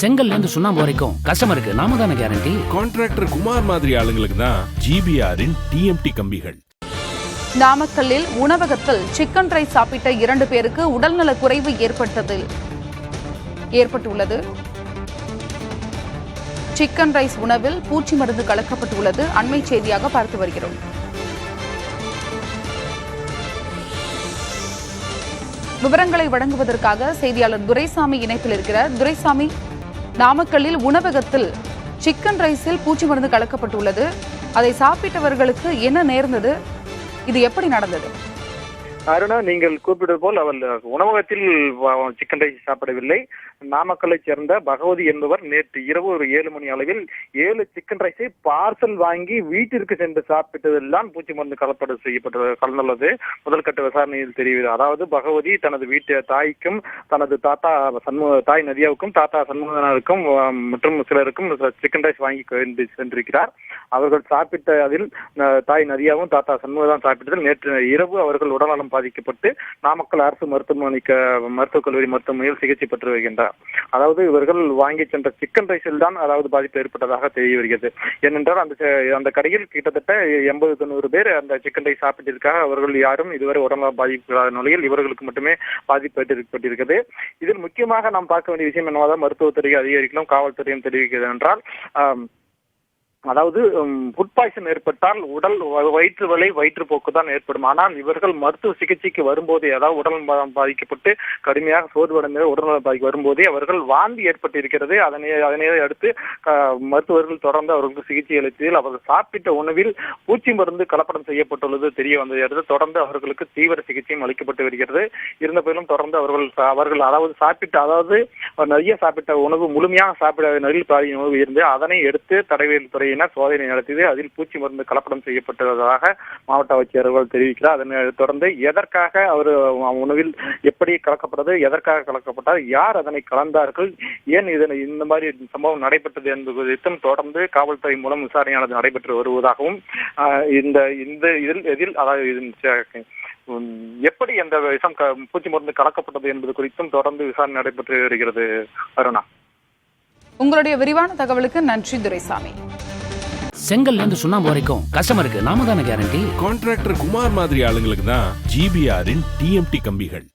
செங்கல்ல இருந்து சுண்ணாம்பு வரைக்கும் கஸ்டமருக்கு நாம தானே கேரண்டி. கான்ட்ராக்டர் குமார் மாதிரி ஆளுங்களுக்கு தான் ஜிபிஆரின் டிஎம்டி கம்பிகள். நாமக்கல்லில் உணவகத்தில் சிக்கன் ரைஸ் சாப்பிட்ட 2 பேருக்கு உடல்நல குறைவு ஏற்பட்டுள்ளது. சிக்கன் ரைஸ் உணவில் பூச்சி மருந்து கலக்கப்பட்டுள்ளது. அண்மை செய்தியாக பார்த்து வருகிறோம். விவரங்களை வழங்குவதற்காக செய்தியாளர் துரைசாமி இணைப்பில் இருக்கிறார். துரைசாமி, நாமக்கல்லில் உணவகத்தில் சிக்கன் ரைஸில் பூச்சி மருந்து கலக்கப்பட்டுள்ளது. அதை சாப்பிட்டவர்களுக்கு என்ன நேர்ந்தது? இது எப்படி நடந்தது? அருணா, நீங்கள் குறிப்பிட்டது போல் அவள் உணவகத்தில் சிக்கன் ரைஸ் சாப்பிடவில்லை. நாமக்கல்லை சேர்ந்த பகவதி என்பவர் நேற்று இரவு ஒரு 7 மணி அளவில் 7 சிக்கன் ரைஸை பார்சல் வாங்கி வீட்டிற்கு சென்று சாப்பிட்டதெல்லாம் பூச்சி மருந்து கலந்துள்ளது முதல் கட்ட விசாரணையில் தெரிவிது. அதாவது பகவதி தனது வீட்டு தாய்க்கும் தனது தாத்தா தாய் நதியாவுக்கும் தாத்தா சண்முகனாருக்கும் மற்றும் சிலருக்கும் சிக்கன் ரைஸ் வாங்கி சென்றிருக்கிறார். அவர்கள் சாப்பிட்ட அதில் தாய் நதியாவும் தாத்தா சண்முகதான் சாப்பிட்டதில் நேற்று இரவு அவர்கள் உடல்நலம் பாதிக்கப்பட்டு நாமக்கல் அரசு மருத்துவக் கல்லூரி மருத்துவமனையில் சிகிச்சை பெற்று வருகின்றனர். அதாவது இவர்கள் வாங்கி சென்ற சிக்கன் ரைஸில் தான் அதாவது பாதிப்பு ஏற்பட்டதாக தெரிய வருகிறது. ஏனென்றால் அந்த கடையில் கிட்டத்தட்ட 80-90 பேர் அந்த சிக்கன் ரைஸ் சாப்பிட்டிருக்காக. அவர்கள் யாரும் இதுவரை உடல்நலம் பாதிக்கப்படாத நிலையில் இவர்களுக்கு மட்டுமே பாதிப்பு ஏற்பட்டிருக்கிறது. இதில் முக்கியமாக நாம் பார்க்க வேண்டிய விஷயம் என்னவாதான் மருத்துவத்துறை அதிகாரிகளும் காவல்துறையும் தெரிவிக்கிறது என்றால், அதாவது ஃபுட் பாய்சன் ஏற்பட்டால் உடல் வயிற்று வலி வயிற்றுப்போக்கு தான் ஏற்படும். ஆனால் இவர்கள் மருத்துவ சிகிச்சைக்கு வரும்போதே, அதாவது உடல் பாதிக்கப்பட்டு கடுமையாக சோர்வடைந்த உடல்நலம் பாதிக்க வரும்போதே அவர்கள் வாந்தி ஏற்பட்டிருக்கிறது. அதனை அடுத்து மருத்துவர்கள் தொடர்ந்து அவர்களுக்கு சிகிச்சை அளித்ததில் அவர்கள் சாப்பிட்ட உணவில் பூச்சி மருந்து கலப்படம் செய்யப்பட்டுள்ளது தெரிய வந்ததை அடுத்து தொடர்ந்து அவர்களுக்கு தீவிர சிகிச்சையும் அளிக்கப்பட்டு வருகிறது. இருந்த போதிலும் தொடர்ந்து அவர்கள் அதாவது நிறைய சாப்பிட்ட உணவு முழுமையாக சாப்பிட நெல் பாதி உணவு இருந்து அதனை எடுத்து தடவியல் துறை சோதனை நடத்தியது. அதில் பூச்சி மருந்து கலப்படம் செய்யப்பட்டதாக மாவட்ட ஆட்சியர்கள் தெரிவிக்கிறார். அதனை தொடர்ந்து எதற்காக அவர் உணவில் எப்படி கலக்கப்பட்டது, எதற்காக கலக்கப்பட்டது, யார் அதனை கலந்தார்கள், ஏன் இந்த மாதிரி சம்பவம் நடைபெற்றது என்பது குறித்தும் தொடர்ந்து காவல்துறை மூலம் விசாரணையானது நடைபெற்று வருவதாகவும் எப்படி அந்த விஷம் பூச்சி மருந்து கலக்கப்பட்டது என்பது குறித்தும் தொடர்ந்து விசாரணை நடைபெற்று வருகிறது. அருணா, உங்களுடைய விரிவான தகவலுக்கு நன்றி துரைசாமி. செங்கல்ல இருந்து சுண்ணாம்பு வரைக்கும் கஸ்டமருக்கு நாம தானே கேரண்டி. கான்ட்ராக்டர் குமார் மாதிரி ஆளுங்களுக்கு தான் ஜிபிஆரின் டிஎம்டி கம்பிகள்.